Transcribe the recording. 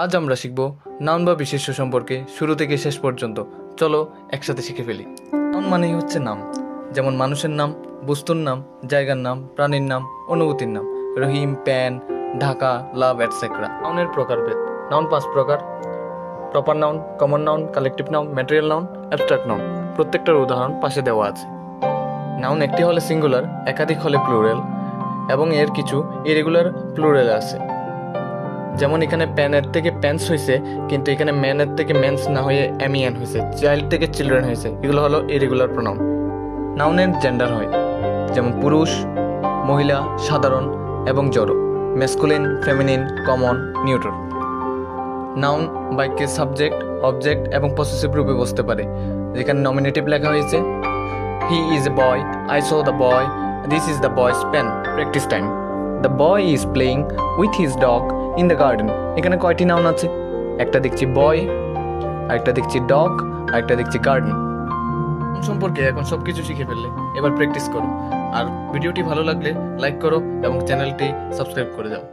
আজ আমরা শিখব নাউন বা বিশেষ্য সম্পর্কে শুরু থেকে শেষ পর্যন্ত। চলো একসাথে শিখে ফেলি। নাউন মানেই হচ্ছে নাম, যেমন মানুষের নাম, বস্তুর নাম, জায়গার নাম, প্রাণীর নাম, অনুভূতির নাম। রহিম, প্যান, ঢাকা, লাভ, এটসেট্রা। নাউনের প্রকারভেদ। নাউন 5 প্রকার: proper noun, common noun, collective noun, material noun, abstract noun. প্রত্যেকটার উদাহরণ পাশে দেওয়া আছে। নাউন একটি হলে সিঙ্গুলার, একাধিক হলে প্লুরাল, এবং এর কিছু ইরেগুলার প্লুরাল আছে। যেমন এখানে প্যানের থেকে প্যান্স হয়েছে, কিন্তু এখানে ম্যানের থেকে ম্যানস না হয়ে অ্যামিয়ান হয়েছে। চাইল্ড থেকে চিলড্রেন হয়েছে। এগুলো হলো ইরেগুলার প্রোনাউন। নাউনের জেন্ডার হয়, যেমন পুরুষ, মহিলা, সাধারণ এবং জড়ো, masculine, feminine, common, neutral. Noun বাক্যের সাবজেক্ট, অবজেক্ট এবং পসেসিভ রূপে বসতে পারে। যেখানে নমিনেটিভ লেখা হয়েছে he is a boy, I so the boy, this is the বয়স pen. Practice time. The boy is playing with his dog in the garden. এখানে কয়টি নাউন আছে? একটা দেখছি বয়, আরেকটা দেখছি ডগ, আরেকটা দেখছি গার্ডেন। সম্পর্কে এখন সবকিছু শিখে ফেললে, এবার প্র্যাকটিস করো। আর ভিডিওটি ভালো লাগলে লাইক করো এবং চ্যানেলটি সাবস্ক্রাইব করে দাও।